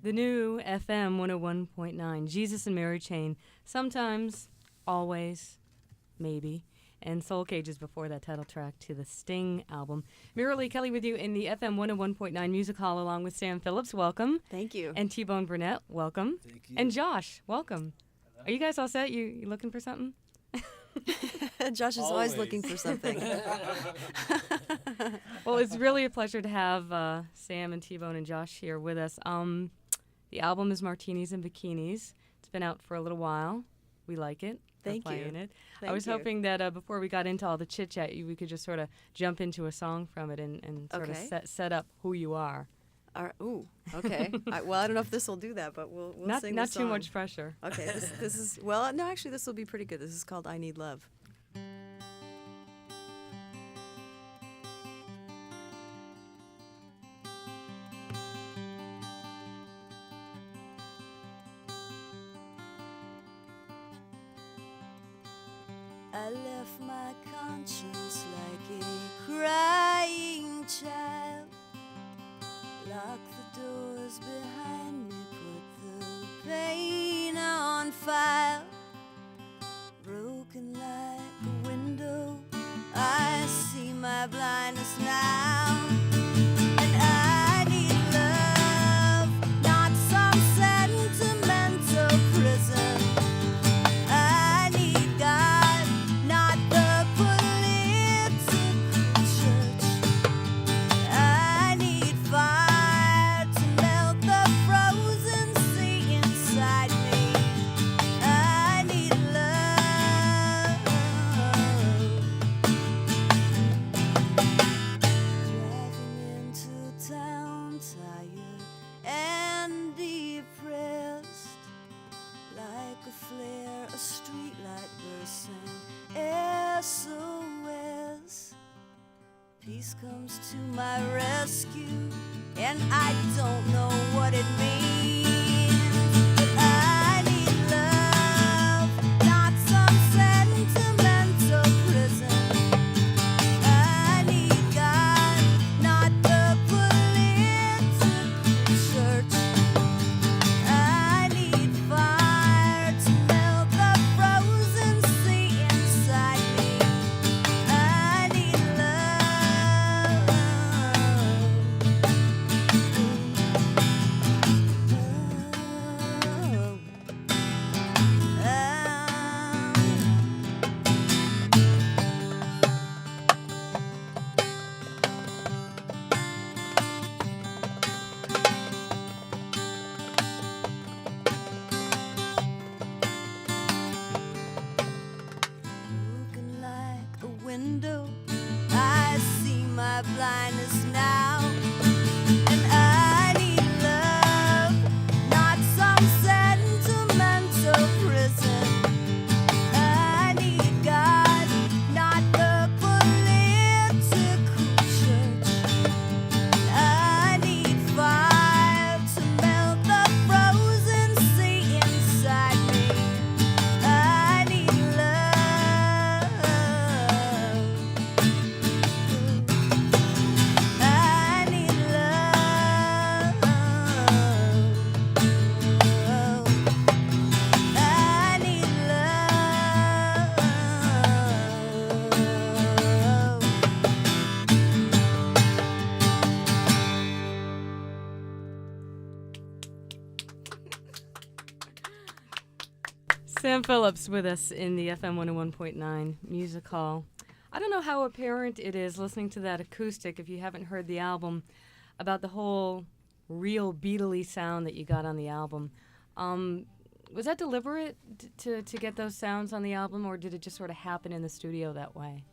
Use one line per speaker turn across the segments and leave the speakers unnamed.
The new FM 101.9, Jesus and Mary Chain. Sometimes, always, maybe. And Soul Cages before that title track to the Sting album. Mira Lee Kelly with you in the FM 101.9 Music Hall along with Sam Phillips. Welcome.
Thank you.
And T-Bone Burnett. Welcome.
Thank you.
And Josh. Welcome. Hello. Are you guys all set? You looking for something?
Josh is always looking for something.
Well, it's really a pleasure to have Sam and T-Bone and Josh here with us. The album is Martinis and Bikinis. It's been out for a little while. We like it.
Thank
We're
you.
playing it.
Thank
I was
you.
hoping that before we got into all the chit-chat, we could just sort of jump into a song from it and sort of set up who you are.
Ooh, okay. I don't know if this will do that, but we'll sing
Not
the song.
too much pressure.
Okay, this is, well, no, actually, this will be pretty good. This is called I Need Love. I left my conscience like a crying child. Locked the doors behind me, put the pain on file. Broken like a window, I see my blindness now. And I need love, not some sentimental prison. I need God, not the political church. I need fire to melt the frozen sea inside me. I need love. Driving into town, tired and depressed, like a flare, a streetlight bursting SOS. Peace comes to my rescue, and I don't know what it means. But I need love, not some sentimental prison. I need God, not the political church. I need fire to melt the frozen sea inside me. I need love. Broken like a window, I see my blindness now. And I need love, not some sentimental prison. I need God, not the political church. I need fire to melt the frozen sea inside me. I need love. I need love. I need
Sam Phillips with us in the FM 101.9 Music Hall. I don't know how apparent it is listening to that acoustic, if you haven't heard the album, about the whole real Beatley sound that you got on the album. Was that deliberate to get those sounds on the album, or did it just sort of happen in the studio that way?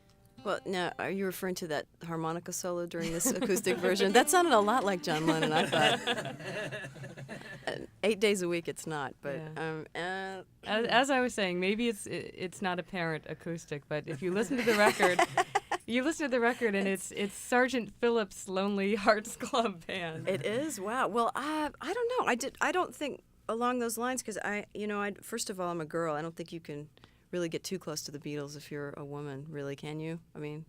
Well, now, are you referring to that harmonica solo during this acoustic version? That sounded a lot like John Lennon, I thought. 8 days a week, it's not, but
Yeah. As I was saying, maybe it's not apparent acoustic, but if you listen to the record, and it's Sergeant Phillips' Lonely Hearts Club Band.
It is. Wow. Well, I don't know. I don't think along those lines, because first of all, I'm a girl. I don't think you can really get too close to the Beatles if you're a woman, really, can you? I mean,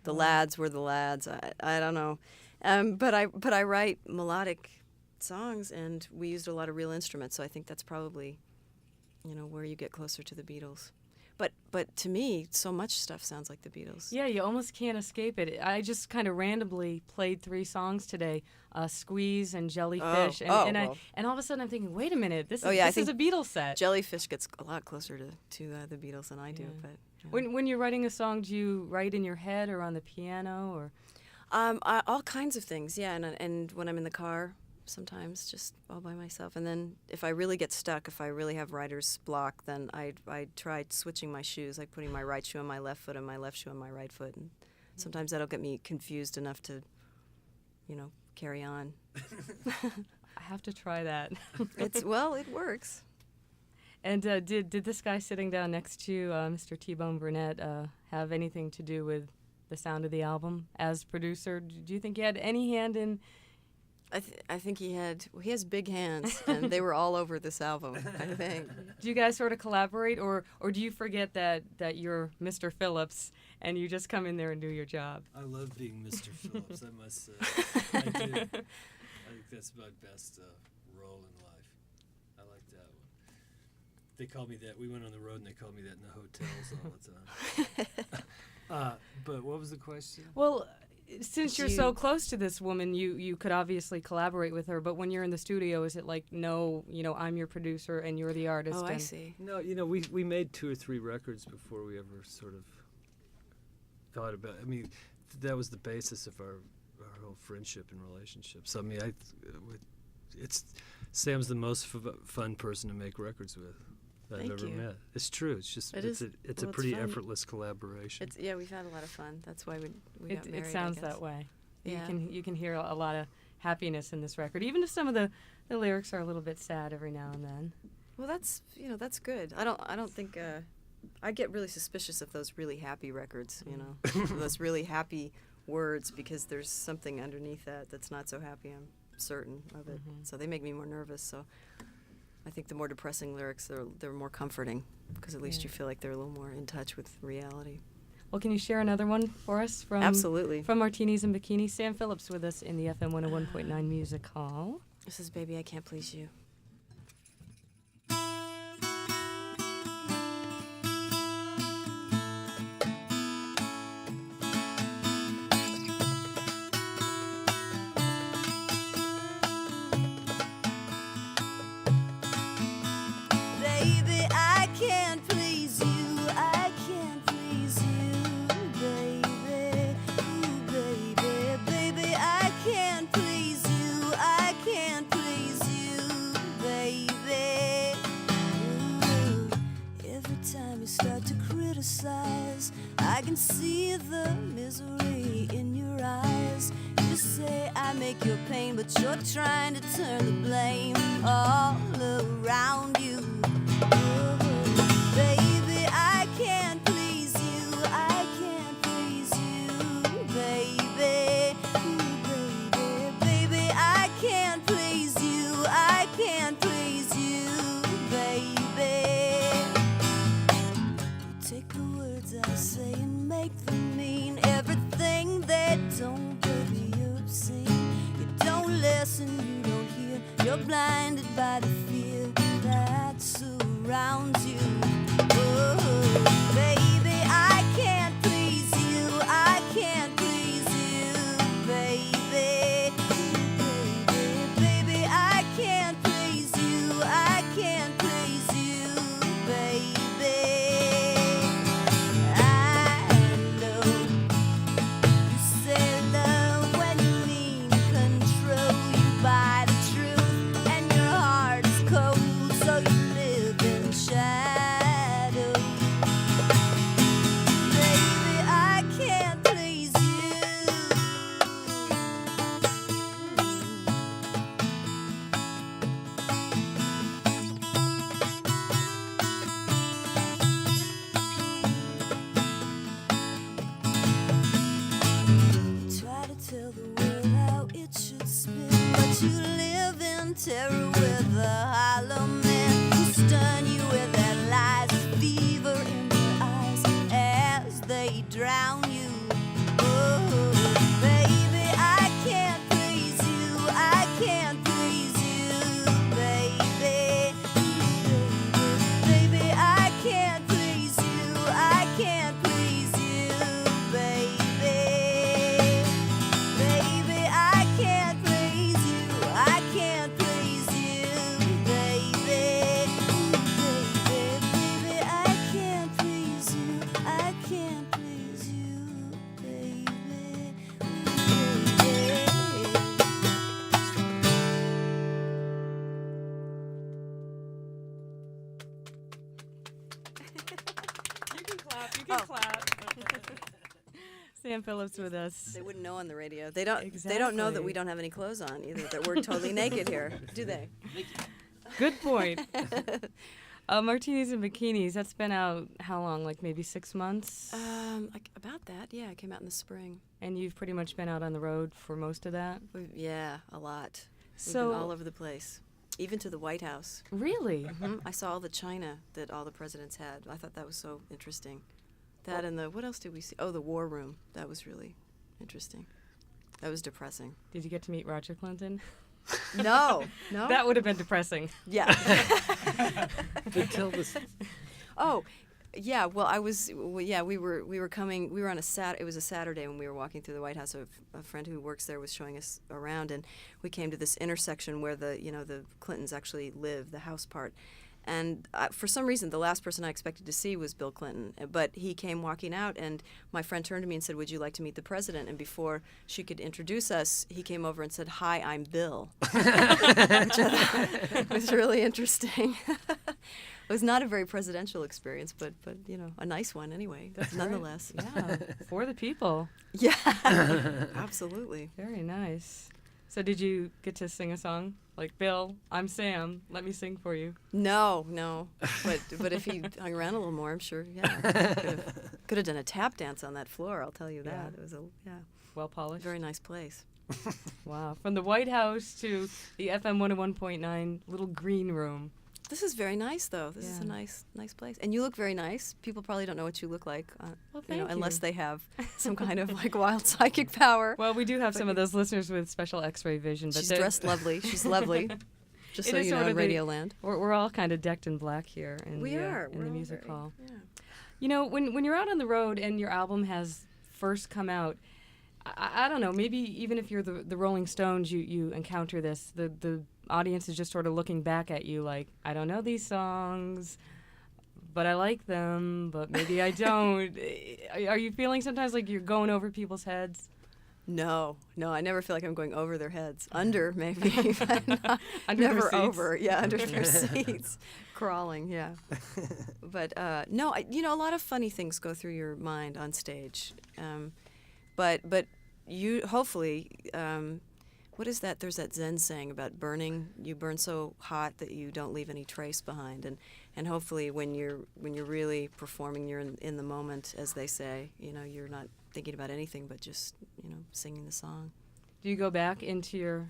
the lads were the lads. I don't know. But I write melodic songs, and we used a lot of real instruments. So I think that's probably, where you get closer to the Beatles. But to me, so much stuff sounds like the Beatles.
Yeah, you almost can't escape it. I just kind of randomly played 3 songs today, Squeeze and Jellyfish, and all of a sudden I'm thinking, wait a minute, this is a Beatles set.
Jellyfish gets a lot closer to the Beatles than I do. But
when you're writing a song, do you write in your head or on the piano or?
All kinds of things, yeah. And when I'm in the car, sometimes just all by myself. And then if I really get stuck, if I really have writer's block, then I tried switching my shoes, like putting my right shoe on my left foot and my left shoe on my right foot. And sometimes that'll get me confused enough to, carry on.
I have to try that.
It works.
And did this guy sitting down next to you, Mr. T-Bone Burnett, have anything to do with the sound of the album as producer? Do you think he had any hand in?
I think he has big hands, and they were all over this album, I think.
Do you guys sort of collaborate, or do you forget that you're Mr. Phillips and you just come in there and do your job?
I love being Mr. Phillips, I must say. I do. I think that's my best role in life. I like that one. They call me that. We went on the road and they called me that in the hotels all the time. But what was the question?
Well, since you're so close to this woman, you could obviously collaborate with her, but when you're in the studio, is it like, no, I'm your producer and you're the artist?
Oh, I see.
No, we made 2 or 3 records before we ever sort of thought about it. I mean, that was the basis of our whole friendship and relationship. So, I mean, Sam's the most fun person to make records with that I've ever met. It's true. It's just it's a pretty
fun.
Effortless collaboration.
We've had a lot of fun. That's why we got married.
It sounds
I guess.
that way.
Yeah.
You can hear a lot of happiness in this record, even if some of the lyrics are a little bit sad every now and then.
Well, that's good. I don't think I get really suspicious of those really happy records. Those really happy words, because there's something underneath that's not so happy. I'm certain of it.
Mm-hmm.
So they make me more nervous. So I think the more depressing lyrics, they're more comforting, because at least you feel like they're a little more in touch with reality.
Well, can you share another one for us from
Absolutely.
From Martinis and Bikinis? Sam Phillips with us in the FM 101.9 Music Hall.
This is Baby, I Can't Please You.
I can see the misery in your eyes. You say I make your pain, but you're trying to turn the blame all around you. Oh, baby, I can't please you. I can't please you, baby. Ooh, baby, baby, I can't please you. I can't please you, baby. Take the words I say and make them mean everything they don't, baby, you're obscene. You don't listen, you don't hear. You're blinded by the fear that surrounds you. Oh, baby, I can't please you. I can't please you, baby. Baby, baby, I can't please you. I can't please you, baby. Terror with a hollow man who stun you with their lies, fever in their eyes as they drown you. Oh, baby, I can't please you. I can't please
can clap. Sam Phillips with us.
They wouldn't know on the radio. They don't. They don't know that we don't have any clothes on either. That we're totally naked here, do they?
Good point. Martinis and Bikinis, that's been out how long? Like maybe 6 months?
Like about that. Yeah, it came out in the spring.
And you've pretty much been out on the road for most of that?
Yeah, a lot. We've
So
been all over the place, even to the White House.
really?
I saw all the china that all the presidents had. I thought that was so interesting. That and what else did we see? Oh, the War Room. That was really interesting. That was depressing.
Did you get to meet Roger Clinton?
No.
That would have been depressing.
Yeah.
Tell us.
Oh, yeah. Well, we were coming. We were on it was a Saturday when we were walking through the White House. A friend who works there was showing us around, and we came to this intersection where the Clintons actually live, the house part. And for some reason, the last person I expected to see was Bill Clinton. But he came walking out, and my friend turned to me and said, "Would you like to meet the president?" And before she could introduce us, he came over and said, "Hi, I'm Bill." Which I thought was really interesting. It was not a very presidential experience, but a nice one anyway, nonetheless.
Yeah, for the people.
Yeah, absolutely.
Very nice. So did you get to sing a song? Like, Bill, I'm Sam, let me sing for you.
No. But if he hung around a little more, I'm sure, yeah. Could have done a tap dance on that floor, I'll tell you that.
Yeah.
It was
Well polished.
very nice place.
Wow. From the White House to the FM 101.9 little green room.
This is very nice, though. This is a
Yeah.
nice place. And you look very nice. People probably don't know what you look like,
Well, thank
unless
you.
they have some kind of like wild psychic power.
Well, we do have some of those listeners with special X-ray vision. But
She's
they're-
dressed lovely. She's lovely. Just
It
so
is
you know,
sort
in
of the-
Radio Land.
We're all kind of decked in black here in
We are.
in
We're
the
all
music
very-
hall.
Yeah.
You know, when you're out on the road and your album has first come out, I don't know, maybe even if you're the Rolling Stones, you encounter this. The audience is just sort of looking back at you like, I don't know these songs, but I like them, but maybe I don't. Are you feeling sometimes like you're going over people's heads?
No, I never feel like I'm going over their heads. Under, maybe, but not,
Under their
never
seats?
over. Yeah, under their seats. Crawling, yeah. But no, a lot of funny things go through your mind on stage. But you, hopefully, what is that? There's that Zen saying about burning. You burn so hot that you don't leave any trace behind. And hopefully when you're really performing, you're in the moment, as they say. You're not thinking about anything but just singing the song.
Do you go back into your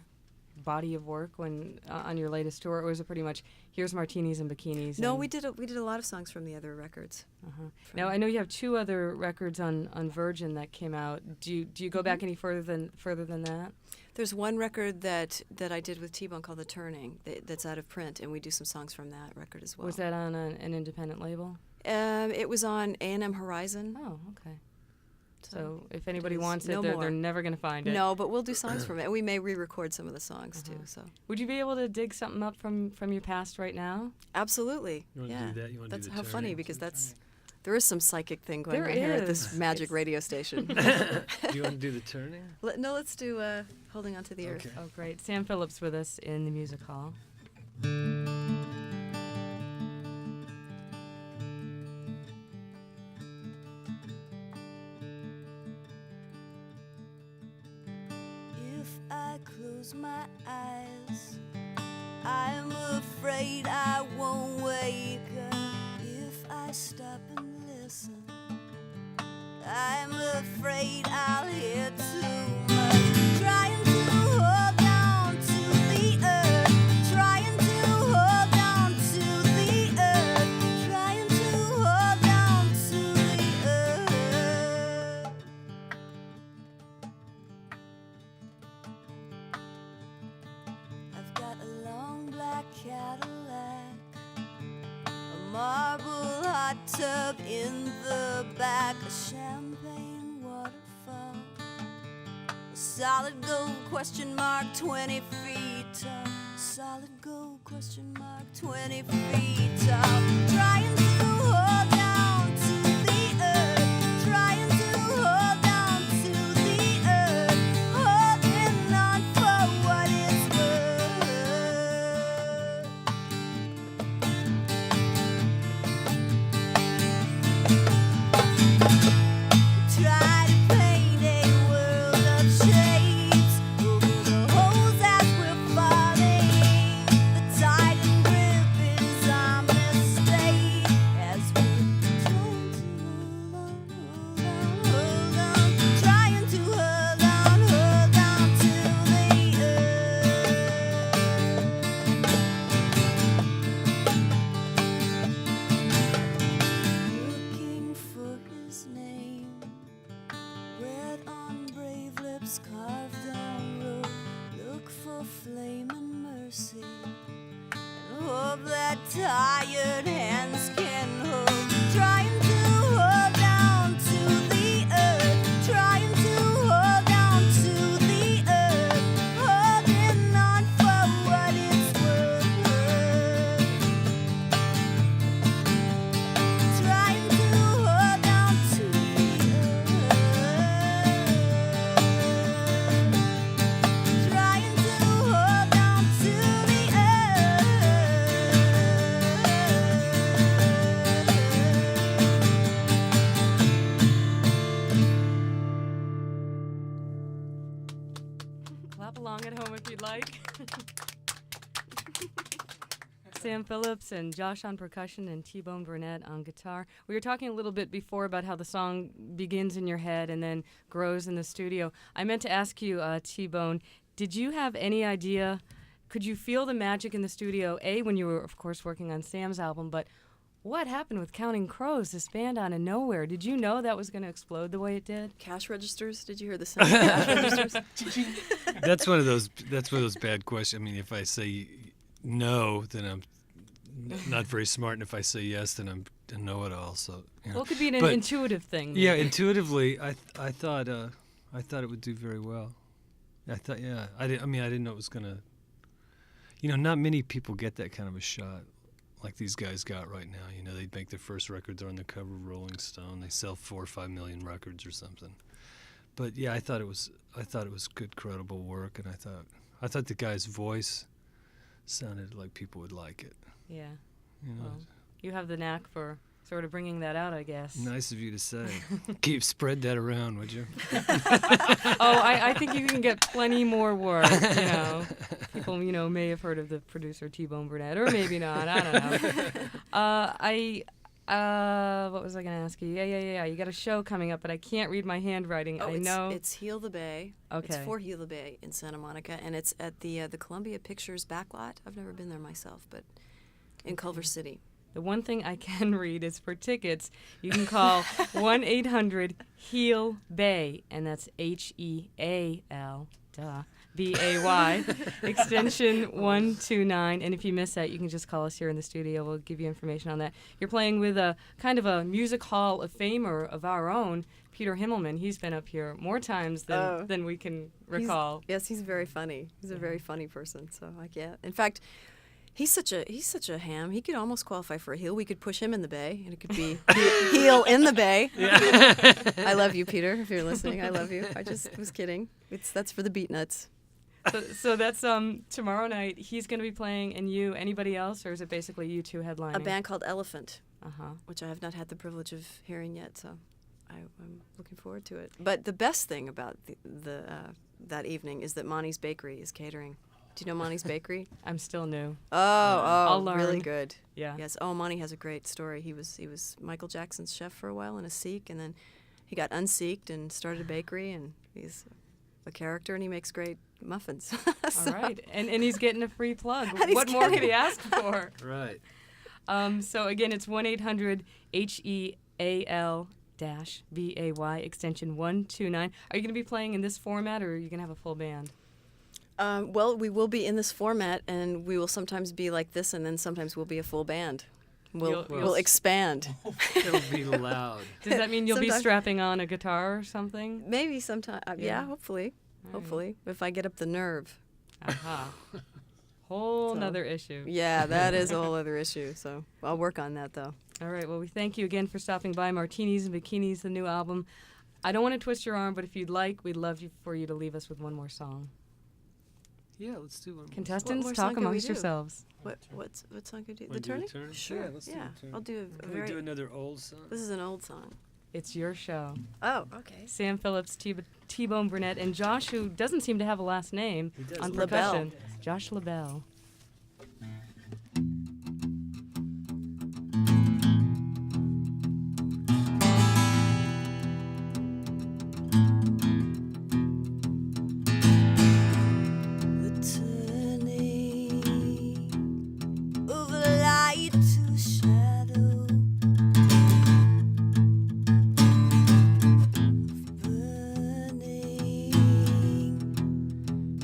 body of work when on your latest tour, or was it pretty much here's Martinis and Bikinis?
No,
and-
we did a lot of songs from the other records.
Uh-huh. Now I know you have 2 other records on Virgin that came out. Do you go back any further than that?
There's one record that I did with T-Bone called The Turning that's out of print, and we do some songs from that record as well.
Was that on an independent label?
It was on A&M Horizon.
Oh, okay. So if anybody
is
wants it,
no
they're
more.
never going to find it.
No, but we'll do songs from it, and we may re-record some of the songs too. So
Would you be able to dig something up from your past right now?
absolutely,
You wanna
yeah.
do that? You wanna do
That's
the
how funny
turning?
because there is some psychic thing going
There
on here at
is.
this magic radio station.
Do you want to do the turning?
Let's do Holding On to the Earth.
Okay.
Oh, great. Sam Phillips with us in the music hall.
If I close my eyes, I'm afraid I won't wake up. If I stop and listen, I'm afraid I'll hear too much. Trying to hold on to the earth, trying to hold on to the earth, trying to hold on to the earth. I've got a long black Cadillac, a marble hot tub in the back, a champagne waterfall, a solid gold question mark 20 feet tall, solid gold question mark 20 feet tall, trying to hold on to the earth, trying to hold on to the earth, holding on for what it's worth. hope that tired hands can hold. Trying to hold down to the earth, trying to hold down to the earth, holding on for what it's worth. Trying to hold down to the earth, trying to hold down to the earth.
Clap along at home if you'd like. Sam Phillips and Josh on percussion and T-Bone Burnett on guitar. We were talking a little bit before about how the song begins in your head and then grows in the studio. I meant to ask you, T-Bone, did you have any idea, could you feel the magic in the studio, A, when you were, of course, working on Sam's album, but what happened with Counting Crows, this band out of nowhere? Did you know that was going to explode the way it did?
Cash registers? Did you hear the sound of cash registers?
That's one of those bad questions. I mean, if I say no, then I'm not very smart, and if I say yes, then I'm a know-it-all. So, you know.
Well, it could be an
But-
intuitive thing.
Yeah,
maybe.
intuitively, I thought it would do very well. I didn't know it was gonna. You know, not many people get that kind of a shot, like these guys got right now. You know, they make their first record, they're on the cover of Rolling Stone, they sell 4 or 5 million records or something. But yeah, I thought it was good, credible work, and I thought the guy's voice sounded like people would like it.
Yeah.
You know,
Well, you have the knack for sort of bringing that out, I guess.
nice of you to say. Spread that around, would you?
Oh, I think you can get plenty more work, you know. People, you know, may have heard of the producer T-Bone Burnett, or maybe not. I don't know. What was I going to ask you? Yeah. You got a show coming up, but I can't read my handwriting.
Oh,
I know.
it's Heal the Bay. It's
Okay.
for Heal the Bay in Santa Monica, and it's at the Columbia Pictures backlot. I've never been there myself, but in Culver City.
The one thing I can read is for tickets, you can call 1-800-HEAL-BAY, and that's HEAL, BAY, extension 129. And if you miss that, you can just call us here in the studio. We'll give you information on that. You're playing with a kind of a music hall of famer of our own, Peter Himmelman. He's been up here more times than we can recall.
Yes, he's very funny. He's a very funny person. So yeah. In fact, he's such a ham. He could almost qualify for a heel. We could push him in the bay, and it could be heel in the bay. I love you, Peter. If you're listening, I love you. I just was kidding. That's for the beat nuts.
So that's tomorrow night. He's going to be playing, and you. Anybody else, or is it basically you two headlining?
A band called Elephant,
Uh-huh.
which I have not had the privilege of hearing yet. So I'm looking forward to it. But the best thing about that evening is that Monty's Bakery is catering. Do you know Monty's Bakery?
I'm still new.
Oh,
learn.
really good.
Yeah.
Yes. Oh, Monty has a great story. He was Michael Jackson's chef for a while and a Sikh, and then he got unseeked and started a bakery, and he's a character, and he makes great muffins.
All right. And he's getting a free plug.
And he's
What more could
getting-
he ask for?
Right.
So again, it's 1-800-HEAL-BAY, extension 129. Are you going to be playing in this format, or are you going to have a full band?
Well, we will be in this format, and we will sometimes be like this, and then sometimes we'll be a full band. We'll
You'll-
expand.
It'll be loud.
Does that mean you'll be
Sometimes-
strapping on a guitar or something?
Maybe sometime. Yeah,
Yeah.
hopefully.
All right.
Hopefully, if I get up the nerve.
Aha. Whole
So-
nother issue.
Yeah, that is a whole other issue. So I'll work on that, though.
All right. Well, we thank you again for stopping by. Martinis and Bikinis, the new album. I don't want to twist your arm, but if you'd like, we'd love for you to leave us with one more song.
Yeah, let's do one more.
Contestants,
more song
talk
could we
amongst
do?
yourselves.
What song could you do?
Wanna
The
do a
Turning?
turn?
Sure.
Yeah, let's do a turn.
I'll do a
Can we do
very.
another old song?
This is an old song.
It's your show.
Oh, okay.
Sam Phillips, T-Bone Burnett, and Josh, who doesn't seem to have a last name,
He does.
on
LaBelle.
percussion. Josh LaBelle.
The turning of light to shadow, burning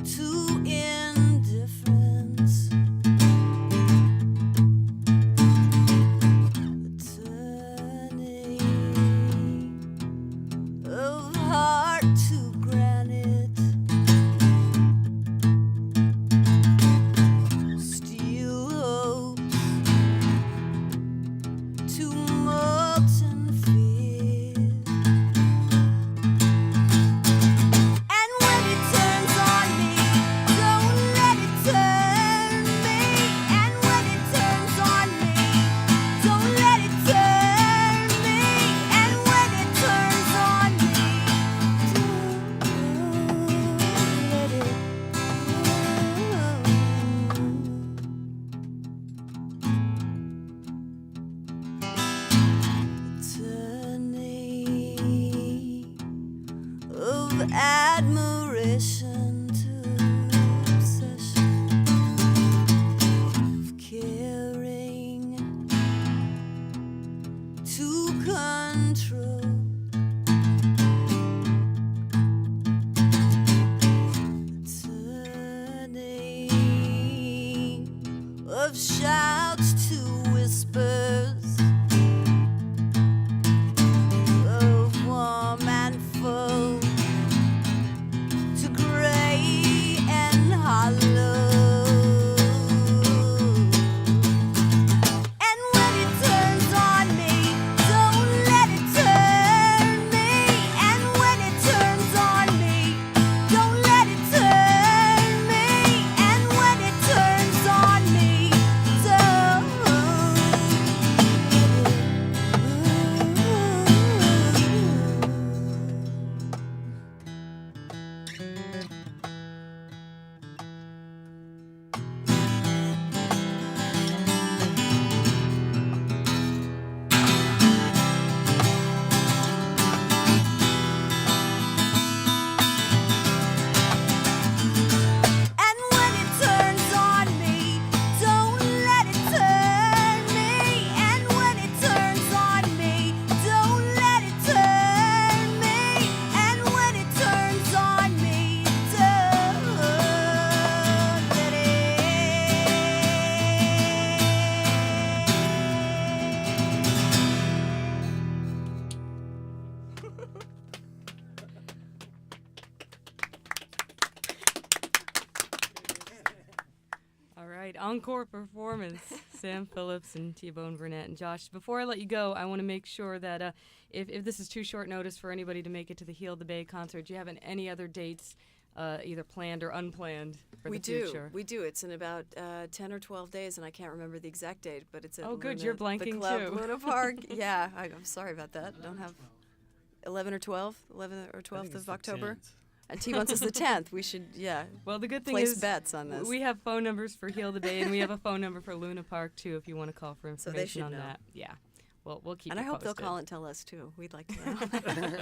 to indifference. admiration to obsession of caring to control. Turning of shouts to whispers, of warm and full to gray and hollow. And when it turns on me, don't let it turn me. And when it turns on me, don't let it turn me. And when it turns on me, and when it turns on me, don't let it turn me. And when it turns on me, don't let it turn me. And when it turns on me, don't let it.
All right, encore performance. Sam Phillips and T-Bone Burnett and Josh. Before I let you go, I want to make sure that if this is too short notice for anybody to make it to the Heal the Bay concert, do you have any other dates, either planned or unplanned, for
We
the
do.
future?
We do. It's in about 10 or 12 days, and I can't remember the exact date, but it's at
Oh, good.
Luna-
You're
the
blanking,
club,
too.
Luna Park. Yeah, I'm sorry about that. Don't have 11 or 12, 11 or 12th of October. And T-Bone says the 10th. We should,
Well, the good thing
place
is
bets on this.
we have phone numbers for Heal the Bay, and we have a phone number for Luna Park, too, if you want to call for
So
information
they should
on
know.
that. Yeah. Well, we'll keep
And
you
I hope they'll
posted.
call and tell us, too. We'd like to know.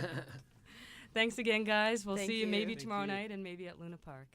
Thanks again, guys. We'll
Thank
see you
you.
maybe
Thank
tomorrow
you.
night and maybe at Luna Park.